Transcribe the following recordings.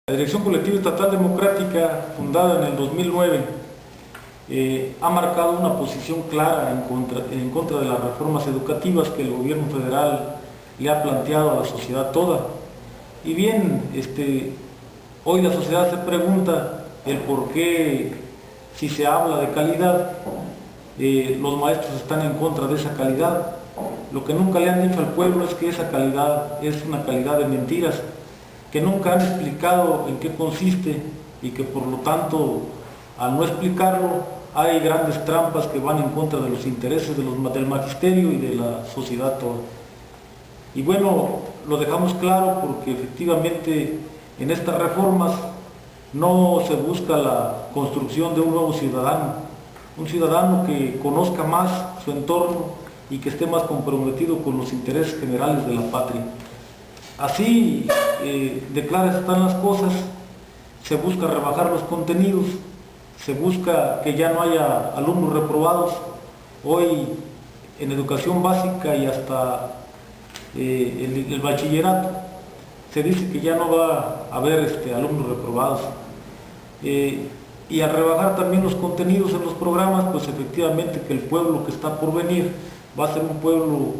La Dirección Colectiva Estatal Democrática, fundada en el 2009, ha marcado una posición clara en contra de las reformas educativas que el gobierno federal le ha planteado a la sociedad toda. Y bien, hoy la sociedad se pregunta el por qué, si se habla de calidad, los maestros están en contra de esa calidad. Lo que nunca le han dicho al pueblo es que esa calidad es una calidad de mentiras, que nunca han explicado en qué consiste y que por lo tanto, al no explicarlo, hay grandes trampas que van en contra de los intereses del magisterio y de la sociedad toda. Y bueno, lo dejamos claro porque efectivamente en estas reformas no se busca la construcción de un nuevo ciudadano, un ciudadano que conozca más su entorno y que esté más comprometido con los intereses generales de la patria. Así, de claras están las cosas, se busca rebajar los contenidos, se busca que ya no haya alumnos reprobados. Hoy en educación básica y hasta el bachillerato se dice que ya no va a haber alumnos reprobados. Y al rebajar también los contenidos en los programas, pues efectivamente que el pueblo que está por venir va a ser un pueblo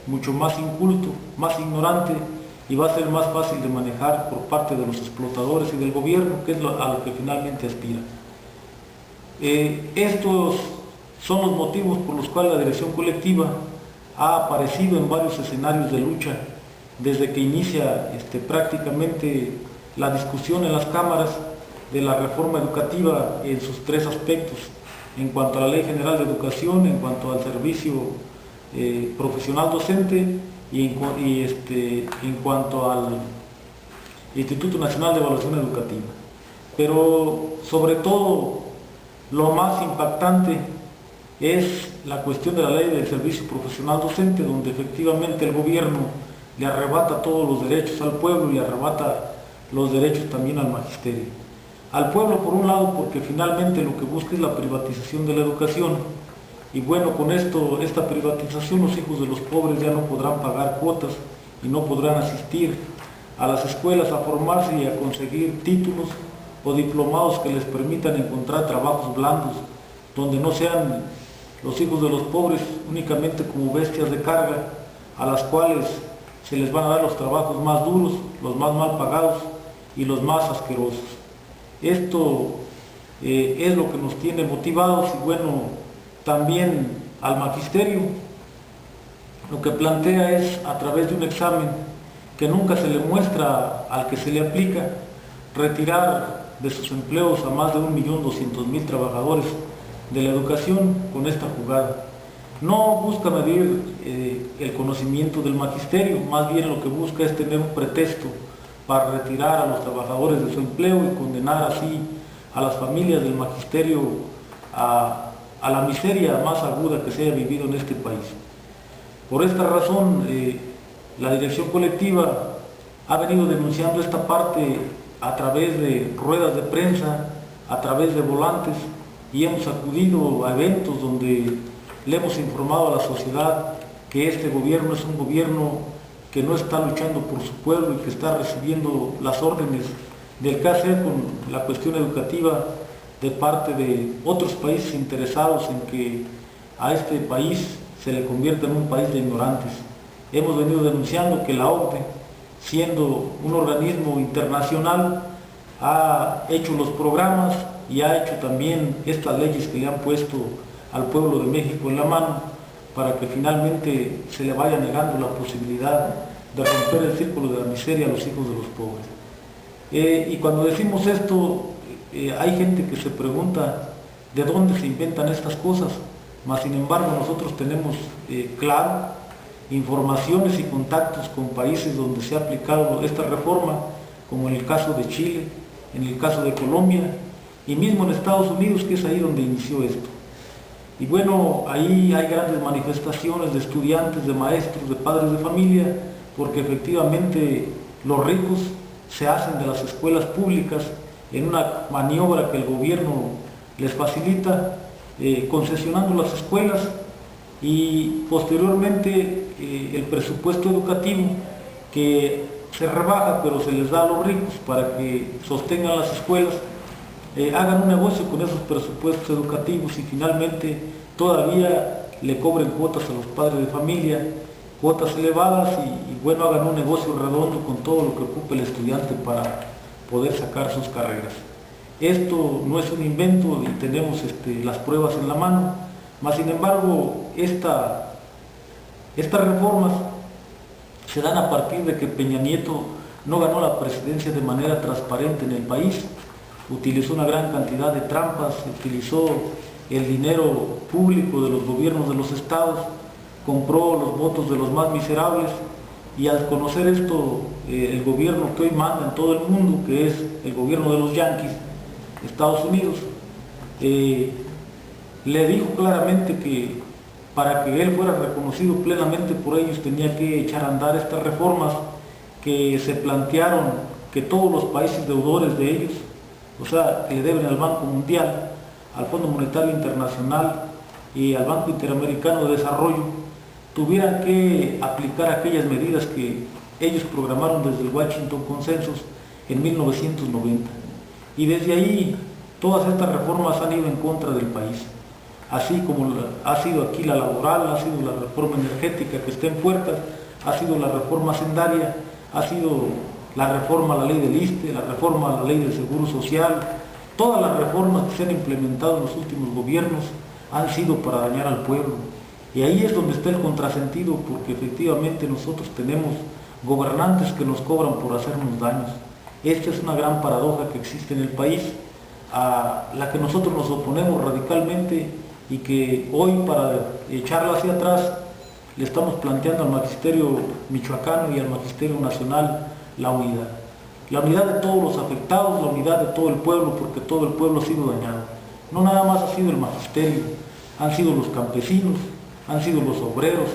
mucho más inculto, más ignorante, y va a ser más fácil de manejar por parte de los explotadores y del gobierno, que es a lo que finalmente aspira. Estos son los motivos por los cuales la dirección colectiva ha aparecido en varios escenarios de lucha desde que inicia prácticamente la discusión en las cámaras de la reforma educativa en sus tres aspectos: en cuanto a la Ley General de Educación, en cuanto al servicio profesional docente y en cuanto al Instituto Nacional de Evaluación Educativa. Pero sobre todo, lo más impactante es la cuestión de la ley del servicio profesional docente, donde efectivamente el gobierno le arrebata todos los derechos al pueblo y le arrebata los derechos también al magisterio. Al pueblo, por un lado, porque finalmente lo que busca es la privatización de la educación. Y bueno, con esta privatización, los hijos de los pobres ya no podrán pagar cuotas y no podrán asistir a las escuelas a formarse y a conseguir títulos o diplomados que les permitan encontrar trabajos blandos, donde no sean los hijos de los pobres únicamente como bestias de carga, a las cuales se les van a dar los trabajos más duros, los más mal pagados y los más asquerosos. Esto es lo que nos tiene motivados. Y bueno, también al magisterio lo que plantea es, a través de un examen que nunca se le muestra al que se le aplica, retirar de sus empleos a más de 1.200.000 trabajadores de la educación con esta jugada. No busca medir el conocimiento del magisterio, más bien lo que busca es tener un pretexto para retirar a los trabajadores de su empleo y condenar así a las familias del magisterio a la miseria más aguda que se haya vivido en este país. Por esta razón, la dirección colectiva ha venido denunciando esta parte a través de ruedas de prensa, a través de volantes, y hemos acudido a eventos donde le hemos informado a la sociedad que este gobierno es un gobierno que no está luchando por su pueblo y que está recibiendo las órdenes del qué hacer con la cuestión educativa de parte de otros países interesados en que a este país se le convierta en un país de ignorantes. Hemos venido denunciando que la OCDE, siendo un organismo internacional, ha hecho los programas y ha hecho también estas leyes que le han puesto al pueblo de México en la mano para que finalmente se le vaya negando la posibilidad de romper el círculo de la miseria a los hijos de los pobres. Y cuando decimos esto, hay gente que se pregunta de dónde se inventan estas cosas, mas sin embargo nosotros tenemos claro informaciones y contactos con países donde se ha aplicado esta reforma, como en el caso de Chile, en el caso de Colombia y mismo en Estados Unidos, que es ahí donde inició esto. Y bueno, ahí hay grandes manifestaciones de estudiantes, de maestros, de padres de familia, porque efectivamente los ricos se hacen de las escuelas públicas en una maniobra que el gobierno les facilita, concesionando las escuelas, y posteriormente el presupuesto educativo, que se rebaja, pero se les da a los ricos para que sostengan las escuelas, hagan un negocio con esos presupuestos educativos y finalmente todavía le cobren cuotas a los padres de familia, cuotas elevadas y bueno, hagan un negocio redondo con todo lo que ocupe el estudiante para poder sacar sus carreras. Esto no es un invento y tenemos las pruebas en la mano, mas sin embargo estas reformas se dan a partir de que Peña Nieto no ganó la presidencia de manera transparente en el país, utilizó una gran cantidad de trampas, utilizó el dinero público de los gobiernos de los estados, compró los votos de los más miserables y al conocer esto, el gobierno que hoy manda en todo el mundo, que es el gobierno de los yanquis, Estados Unidos, le dijo claramente que para que él fuera reconocido plenamente por ellos tenía que echar a andar estas reformas que se plantearon que todos los países deudores de ellos, o sea, que le deben al Banco Mundial, al Fondo Monetario Internacional y al Banco Interamericano de Desarrollo, tuvieran que aplicar aquellas medidas que ellos programaron desde el Washington Consensus en 1990. Y desde ahí todas estas reformas han ido en contra del país, así como ha sido aquí la laboral, ha sido la reforma energética que está en puertas, ha sido la reforma hacendaria, ha sido la reforma a la ley del ISSSTE, la reforma a la ley del Seguro Social. Todas las reformas que se han implementado en los últimos gobiernos han sido para dañar al pueblo. Y ahí es donde está el contrasentido, porque efectivamente nosotros tenemos gobernantes que nos cobran por hacernos daños. Esta es una gran paradoja que existe en el país, a la que nosotros nos oponemos radicalmente y que hoy, para echarla hacia atrás, le estamos planteando al magisterio michoacano y al magisterio nacional la unidad. La unidad de todos los afectados, la unidad de todo el pueblo, porque todo el pueblo ha sido dañado. No nada más ha sido el magisterio, han sido los campesinos, han sido los obreros,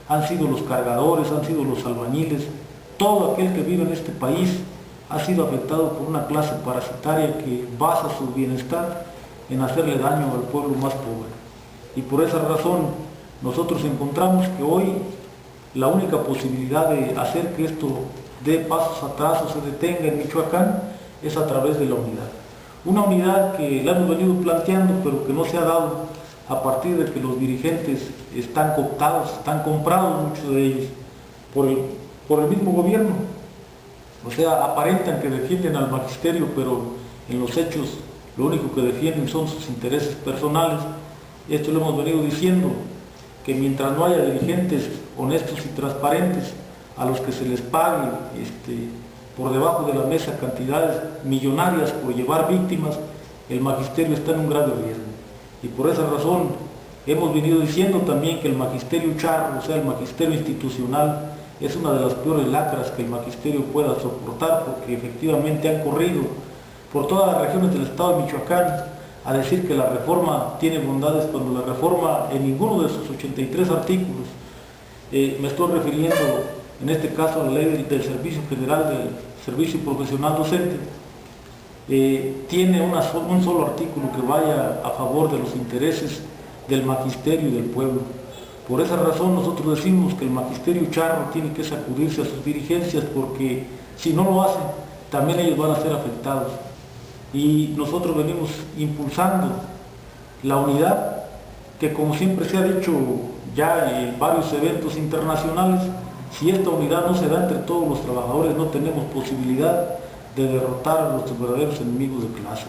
han sido los cargadores, han sido los albañiles. Todo aquel que vive en este país ha sido afectado por una clase parasitaria que basa su bienestar en hacerle daño al pueblo más pobre. Y por esa razón nosotros encontramos que hoy la única posibilidad de hacer que esto dé pasos atrás o se detenga en Michoacán es a través de la unidad. Una unidad que la hemos venido planteando, pero que no se ha dado a partir de que los dirigentes están cooptados, están comprados muchos de ellos por el mismo gobierno. O sea, aparentan que defienden al magisterio, pero en los hechos lo único que defienden son sus intereses personales. Esto lo hemos venido diciendo, que mientras no haya dirigentes honestos y transparentes a los que se les pague por debajo de la mesa cantidades millonarias por llevar víctimas, el magisterio está en un grave riesgo. Y por esa razón hemos venido diciendo también que el magisterio charro, o sea, el magisterio institucional, es una de las peores lacras que el magisterio pueda soportar, porque efectivamente han corrido por todas las regiones del estado de Michoacán a decir que la reforma tiene bondades, cuando la reforma en ninguno de sus 83 artículos, me estoy refiriendo en este caso a la ley del Servicio General del Servicio Profesional Docente, tiene un solo artículo que vaya a favor de los intereses del magisterio y del pueblo. Por esa razón nosotros decimos que el magisterio charro tiene que sacudirse a sus dirigencias, porque si no lo hacen, también ellos van a ser afectados. Y nosotros venimos impulsando la unidad, que como siempre se ha dicho ya en varios eventos internacionales, si esta unidad no se da entre todos los trabajadores, no tenemos posibilidad de derrotar a nuestros verdaderos enemigos de clase.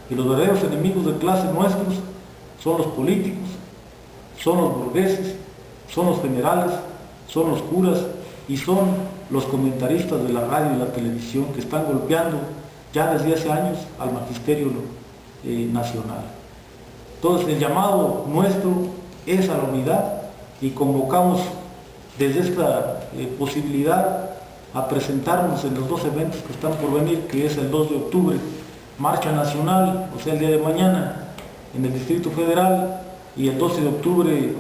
Y los verdaderos enemigos de clase nuestros son los políticos, son los burgueses, son los generales, son los curas y son los comentaristas de la radio y la televisión, que están golpeando ya desde hace años al magisterio nacional. Entonces el llamado nuestro es a la unidad, y convocamos desde esta posibilidad a presentarnos en los dos eventos que están por venir, que es el 2 de octubre, marcha nacional, o sea el día de mañana, en el Distrito Federal, y el 12 de octubre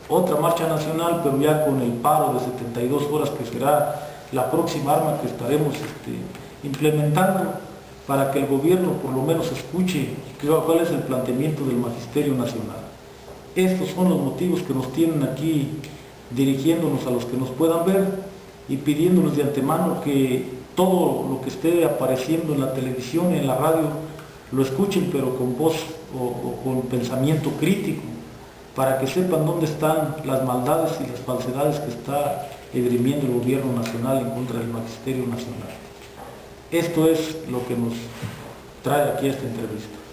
otra marcha nacional, pero ya con el paro de 72 horas, que será la próxima arma que estaremos implementando para que el gobierno por lo menos escuche cuál es el planteamiento del Magisterio Nacional. Estos son los motivos que nos tienen aquí dirigiéndonos a los que nos puedan ver, y pidiéndoles de antemano que todo lo que esté apareciendo en la televisión y en la radio lo escuchen, pero con voz o con pensamiento crítico, para que sepan dónde están las maldades y las falsedades que está esgrimiendo el gobierno nacional en contra del magisterio nacional. Esto es lo que nos trae aquí a esta entrevista.